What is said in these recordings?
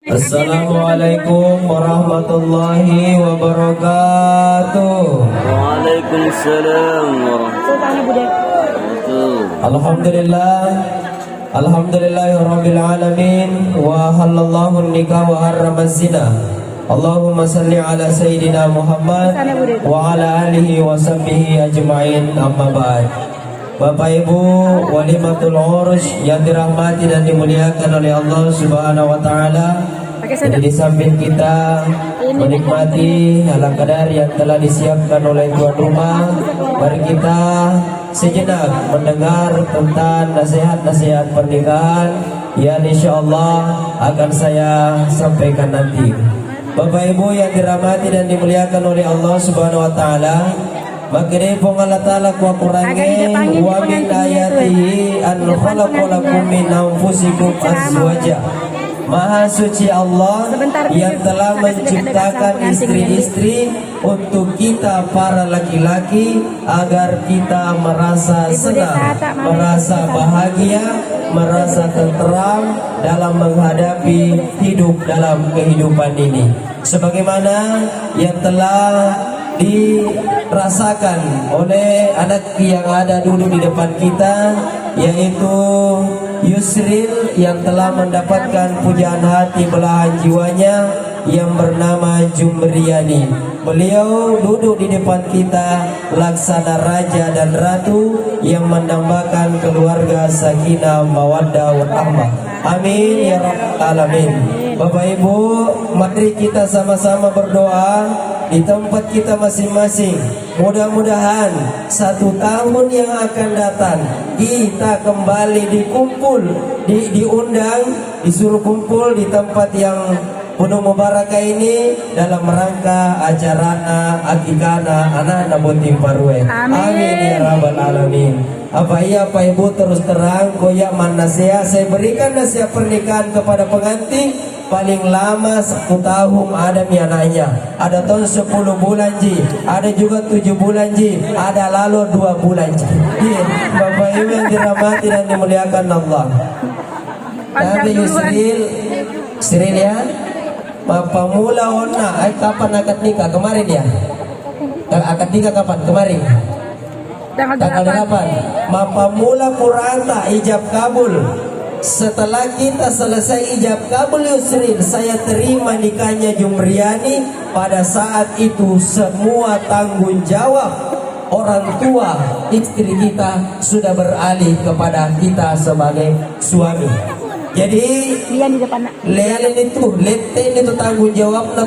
Assalamualaikum warahmatullahi wabarakatuh. Waalaikumsalam warahmatullahi wabarakatuh. Alhamdulillah, alhamdulillahirabbil alamin, wa halallahu nikah wa harrama zina. Allahumma salli ala sayyidina Muhammad wa ala alihi wa sahbihi ajma'in, amma ba'd. Bapak Ibu walimatul urus yang dirahmati dan dimuliakan oleh Allah Subhanahu wa taala. Jadi di samping kita menikmati halang kadar yang telah disiapkan oleh tuan rumah, mari kita sejenak mendengar tentang nasihat-nasihat pernikahan yang insyaallah akan saya sampaikan nanti. Bapak Ibu yang dirahmati dan dimuliakan oleh Allah Subhanahu wa taala, makanya Allah Ta'ala ku kurangi wa min ayatihi an khalaqa lakum min anfusikum azwaja. Maha suci Allah yang telah menciptakan istri-istri untuk kita para laki-laki agar kita merasa senang, merasa bahagia, merasa tenteram dalam menghadapi hidup dalam kehidupan ini. Sebagaimana yang telah dirasakan oleh anak yang ada dulu di depan kita, yaitu Yusril yang telah mendapatkan pujaan hati belahan jiwanya yang bernama Jumriani. Beliau duduk di depan kita laksana raja dan ratu yang menambahkan keluarga sakinah mawaddah warahmah. Amin ya rabbal alamin. Bapak Ibu, mari kita sama-sama berdoa di tempat kita masing-masing. Mudah-mudahan 1 tahun yang akan datang kita kembali diundang, disuruh kumpul di tempat yang penuh mubarakah ini dalam rangka acara akikana anak nabuti parwe. Amin ya rabbal alamin. Apa iya Pak Ibu, terus terang koyak nasihat saya berikan nasihat pernikahan kepada pengantin paling lama 1 tahun ada anaknya, ada tahun 10 bulan ji, ada juga 7 bulan ji, ada lalu 2 bulan ji. Bapak Ibu yang dirahmati dan dimuliakan Allah. Tapi Yusril ya, Bapak mula ona, kapan akad nikah kemarin ya? Akad nikah kapan kemarin? Tanggal 8. Bapak mula Qur'anta ijab kabul. Setelah kita selesai ijab kabul Yusril, saya terima nikahnya Jumriani. Pada saat itu semua tanggung jawab orang tua istri kita sudah beralih kepada kita sebagai suami. Jadi lihat itu tanggung jawab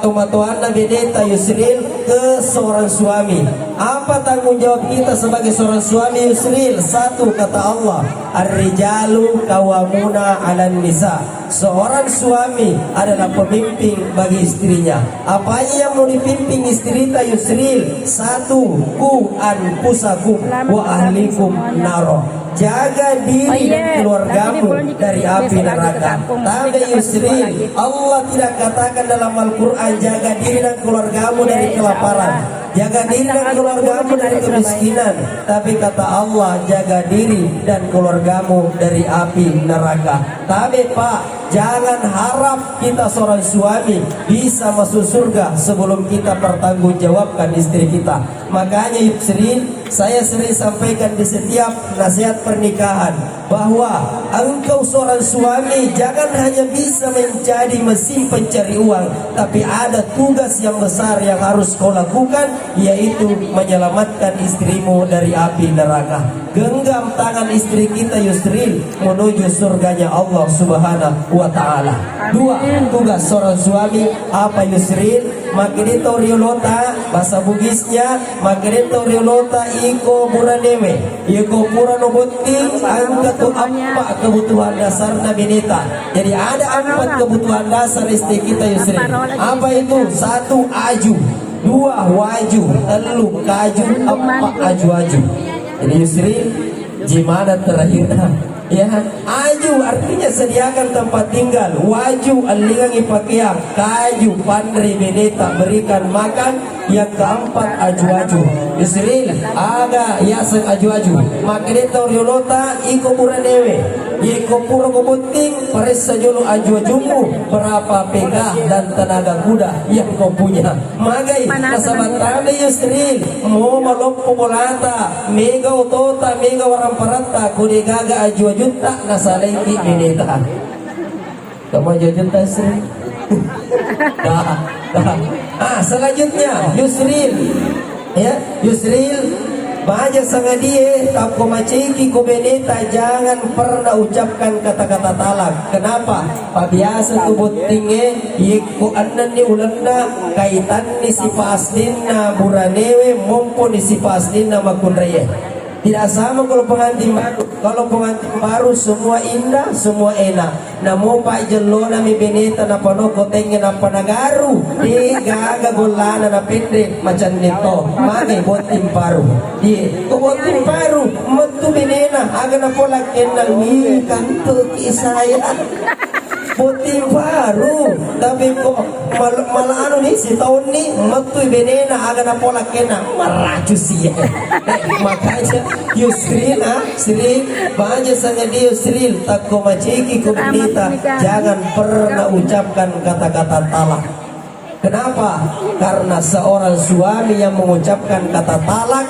tomatoan bedeta Yusril ke seorang suami. Apa tanggung jawab kita sebagai seorang suami Yusril? 1, kata Allah, ar-rijalu qawwamuna 'alan nisa. Seorang suami adalah pemimpin bagi istrinya. Apa yang mau dipimpin istri kita Yusril? 1, ku anfusakum wa ahlikum naro. Jaga diri dan keluargamu dari api neraka. Tapi Yusril, Allah tidak katakan dalam Al-Quran jaga diri dan keluargamu dari kelaparan, jaga diri dan keluargamu dari kemiskinan. Tapi kata Allah jaga diri dan keluargamu dari api neraka. Tapi Pak, jangan harap kita seorang suami bisa masuk surga sebelum kita pertanggungjawabkan istri kita. Makanya Yusril, saya sering sampaikan di setiap nasihat pernikahan bahwa engkau seorang suami jangan hanya bisa menjadi mesin pencari uang, tapi ada tugas yang besar yang harus kau lakukan, yaitu menyelamatkan istrimu dari api neraka. Genggam tangan istri kita Yusril menuju surganya Allah Subhanahu wa taala. 2, tugas seorang suami apa Yusril? Makinito riolota, bahasa Bugisnya makinito riolota iko buranewe, iko puranobuti angkat tu apa kebutuhan dasar nabinita. Jadi ada 4 kebutuhan dasar istri kita Yusril. Apa itu? 1, aju, 2, waju, 3, kaju, 4, aju-aju. Jadi Yusril, gimana terakhirnya? Ya, aju Aju artinya sediakan tempat tinggal. Waju alingangi pakaian. Kaju pandri beneta berikan makan. Yang keempat aju-aju. Yusril aga yaseng aju-aju. Makedeta oriolota iko pura dewe. Iko pura kubuting paresa jolo aju-ajumu. Berapa pegah dan tenaga kuda yang kau punya. Magai nasabatane Yusril. Mo malompo bolata. Mega otota mega waramparata. Kudigaga aju-ajunta nasalaiki beneta. Kamu aju-ajunta Yusril. Selanjutnya Yusril, ya Yusril baca sangat dia tak komaciki kobeneta, jangan pernah ucapkan kata-kata talak. Kenapa? Pabiasa tubut tinggi yiko anan ni ulanda kaitan ni si paslina buranewe mumpun ni si paslina makunreye. Tidak sama kalau pengantin baru. Kalau pengantin baru semua indah, semua enak. Namo pak jelo na mi beneta na panoko tengen na panagaru. Di gaga golana na pendre macam nito. Mage botim baru. Di ko botim baru metu benena aga na pola kenal mi kanto kisaya. Botim baru tapi kok malah anu nih si tahun nih metu benena aga na pola kena meracu sih. Makanya Yusril Sril banyak sangat dia Yusril tak komaciki komunita, jangan pernah ucapkan kata-kata talak. Kenapa? Karena seorang suami yang mengucapkan kata talak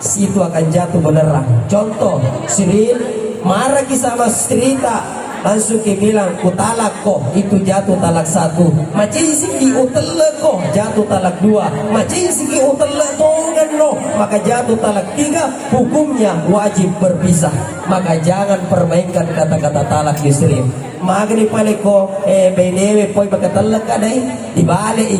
itu akan jatuh beneran. Contoh Sril marah sama Strita langsung ke bilang ku talak kok, itu jatuh talak 1. Macam siki utelek kok jatuh talak 2. Macam siki utelek tongan no maka jatuh talak 3. Hukumnya wajib berpisah. Maka jangan permainkan kata-kata talak Yusril. Magni paleko benewe poi bakatelek kadai dibalik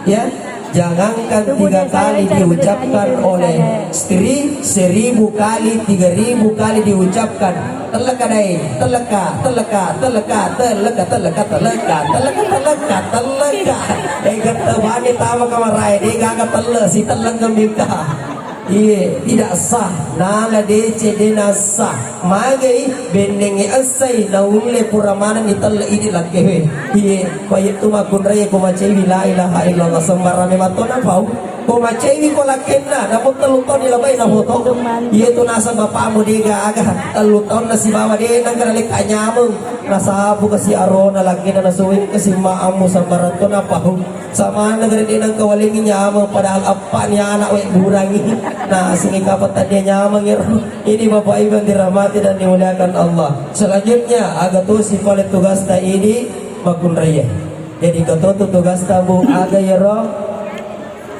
ya. Jangankan 3 kali diucapkan oleh istri, 1000 kali, 3000 kali diucapkan. Teleka dai, teleka, teleka, teleka, teleka, teleka, teleka, teleka, teleka, teleka. Kata bani tawa kamarai, dia gak telek si telek ngembika. Iya, tidak sah. Nala dece dena sah. Magai bendengi asai na ule puramana ni talla ini lagi. Iya, kaya tu makun raya ko macewi la ilaha illallah sembarame matona pau. Ko macewi ko lakenna, dapat teluton nilabay na foto. Iya tu nasa bapakmu diga aga teluton na si bawa dia nang kanalik kanyameng. Nasa abu kasi arona lagi na nasuwin kasi maamu sembaran to na pau. Sama negara dia nang kawalingin nyameng padahal apa niya anak we burangi. Nah, sini kapan tadi nyamang ini Bapak Ibu yang dirahmati dan dimuliakan Allah. Selanjutnya agak tuh si paling tugas ta ini makun raya. Jadi kata tugas tamu aga ya roh.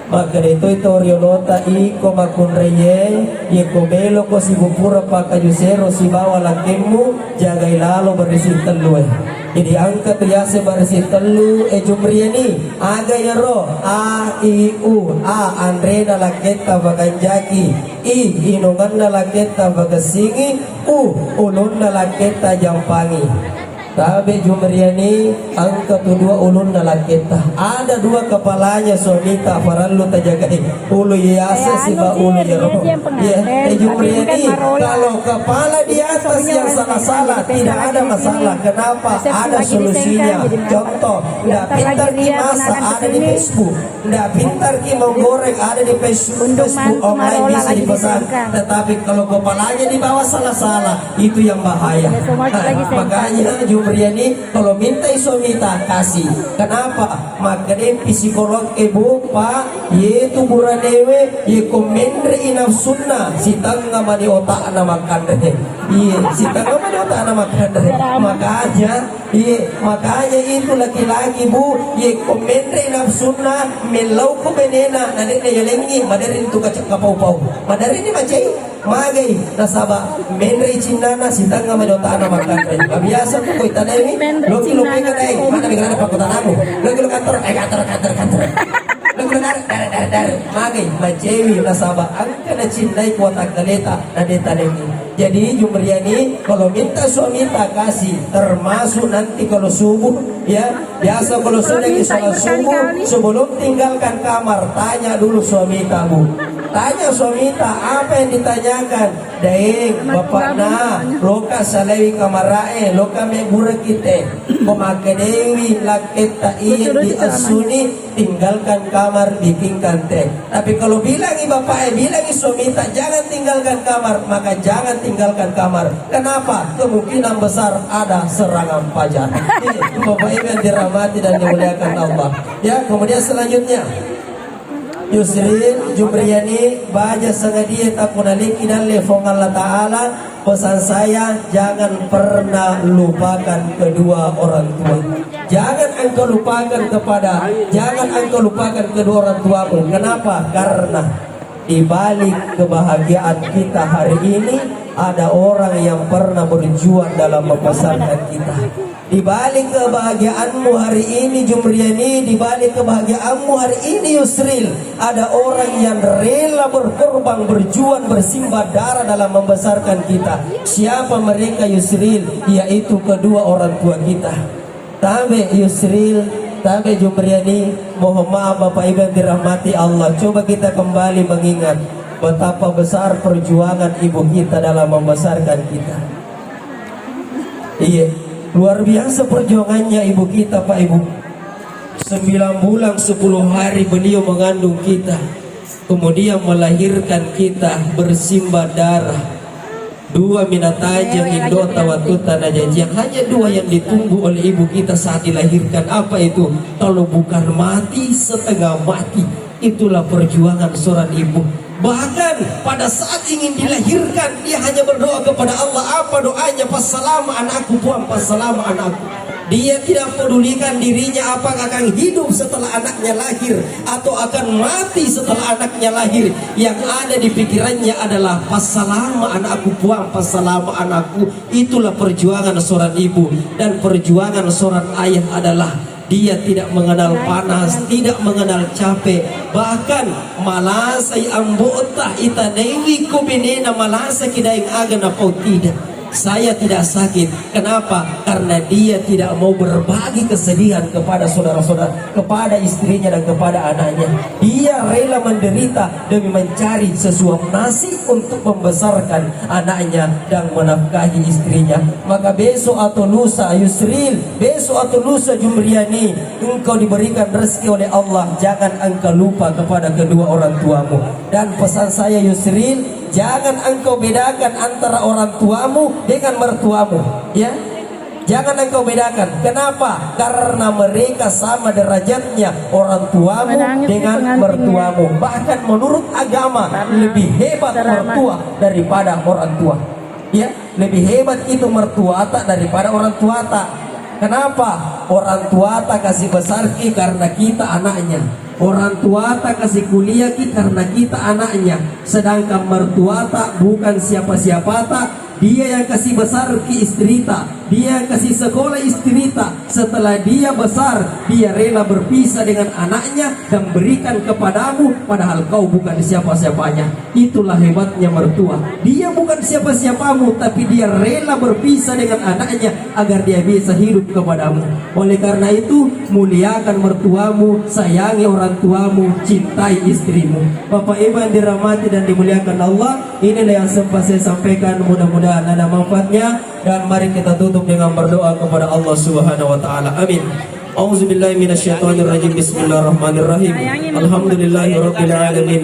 Maka itu oriolota iko makun raya. Iko belo ko si bupura pakajusero si bawa lakimu jagai lalu bersih telu. Jadi angkat riase bersih telu jumriani aga ya roh a i u a andrena laketa baganjaki i inungan na laketa bagasingi u ulun na laketa jampangi. Tabe jumriani angka kedua ulun na laketa. Ada 2 kepalanya sonita farallu tajagai. Ulu yasa si ba ulu ya roh. Ya, jumriani kalau kepala di atas yang salah-salah tidak ada masalah. Kenapa? Ada solusinya. Contoh, nggak pintar ki masak ada di Facebook. Nggak pintar ki menggoreng ada di Facebook online bisa dipesan. Tetapi kalau kepalanya di bawah salah-salah itu yang bahaya. Makanya Jumriani kalau minta isomita kasih. Kenapa? Makanya psikolog ibu pak yaitu buranewe ye komendre inaf sunnah si tangga mani otak na makan deh. Iya si tangga mani otak na makan deh. Makanya itu laki-laki bu ye komendre inaf sunnah melau ko benena nanti na yalengi madarin tu kacak kapau-pau madarin ni macai magai nasaba mendre cinana si tangga mani otak na makan deh. Biasa tu koi tanemi lo kilo pega deh mana bingana pakutanamu lo kilo kantor kantor dar magai macewi nasaba angka na cintai kuota kaleta na detalemi. Jadi Jumriani kalau minta suami tak kasih, termasuk nanti kalau subuh ya biasa kalau sudah sholat subuh sebelum tinggalkan kamar tanya dulu suami kamu Tanya suami apa yang ditanyakan? Daeng, bapak na, loka salawi kamarae, loka megura kita. Pemake dewi lakit tain di asuni, tinggalkan kamar, bikinkan teh. Tapi kalau bilangi bapak bilangi suami jangan tinggalkan kamar, maka jangan tinggalkan kamar. Kenapa? Kemungkinan besar ada serangan fajar. Bapak ibu yang dirahmati dan dimuliakan Allah. Ya, kemudian selanjutnya Yusril Jumriyani baja sengadia tak punaliki dan lefong Allah Ta'ala. Pesan saya, jangan pernah lupakan kedua orang tua. Jangan engkau lupakan kedua orang tuamu. Kenapa? Karena di balik kebahagiaan kita hari ini ada orang yang pernah berjuang dalam membesarkan kita. Di balik kebahagiaanmu hari ini Jumriyani, di balik kebahagiaanmu hari ini Yusril, ada orang yang rela berkorban, berjuang, bersimbah darah dalam membesarkan kita. Siapa mereka Yusril? Yaitu kedua orang tua kita. Tabe Yusril, tabe Jumriyani, mohon maaf Bapak Ibu yang dirahmati Allah. Coba kita kembali mengingat betapa besar perjuangan ibu kita dalam membesarkan kita. Iya, luar biasa perjuangannya ibu kita Pak Ibu. 9 bulan 10 hari beliau mengandung kita, kemudian melahirkan kita bersimbah darah. 2 minatajam indota watuta najajang, hanya 2 yang ditunggu oleh ibu kita saat dilahirkan. Apa itu? Kalau bukan mati, setengah mati. Itulah perjuangan seorang ibu. Bahkan pada saat ingin dilahirkan, dia hanya berdoa kepada Allah. Apa doanya? Passalama anakku, Tuhan, passalama anakku. Dia tidak pedulikan dirinya apakah akan hidup setelah anaknya lahir atau akan mati setelah anaknya lahir. Yang ada di pikirannya adalah passalama anakku, Tuhan, passalama anakku. Itulah perjuangan seorang ibu. Dan perjuangan seorang ayah adalah dia tidak mengenal panas, tidak mengenal capek. Bahkan malasay ambota ita dewi kubinena malasa kidaing agana pau tidak. Saya tidak sakit. Kenapa? Karena dia tidak mau berbagi kesedihan kepada saudara-saudara, kepada istrinya dan kepada anaknya. Dia rela menderita demi mencari sesuap nasi untuk membesarkan anaknya dan menafkahi istrinya. Maka besok atau lusa Yusril, besok atau lusa Jumriyani, engkau diberikan rezeki oleh Allah. Jangan engkau lupa kepada kedua orang tuamu. Dan pesan saya Yusril, jangan engkau bedakan antara orang tuamu dengan mertuamu, ya. Jangan engkau bedakan. Kenapa? Karena mereka sama derajatnya, orang tuamu dengan mertuamu. Bahkan menurut agama lebih hebat mertua daripada orang tua. Ya, lebih hebat itu mertua tak daripada orang tua tak. Kenapa? Orang tua tak kasih besar karena kita anaknya. Orang tua tak kasih kuliah karena kita anaknya. Sedangkan mertua tak bukan siapa-siapa tak, dia yang kasih besar ke istri tak, dia yang kasih sekolah istri tak. Setelah dia besar, dia rela berpisah dengan anaknya dan berikan kepadamu, padahal kau bukan siapa-siapanya. Itulah hebatnya mertua. Dia bukan siapa-siapamu, tapi dia rela berpisah dengan anaknya agar dia bisa hidup kepadamu. Oleh karena itu, muliakan mertuamu, sayangi orang tuamu, cintai istrimu. Bapak Ibu yang dirahmati dan dimuliakan Allah, inilah yang sempat saya sampaikan. Mudah-mudahan ada manfaatnya, dan mari kita tutup dengan berdoa kepada Allah Subhanahu wa taala. Amin. Auzubillahi minasyaitonirrajim. Bismillahirrahmanirrahim. Alhamdulillahirabbil alamin.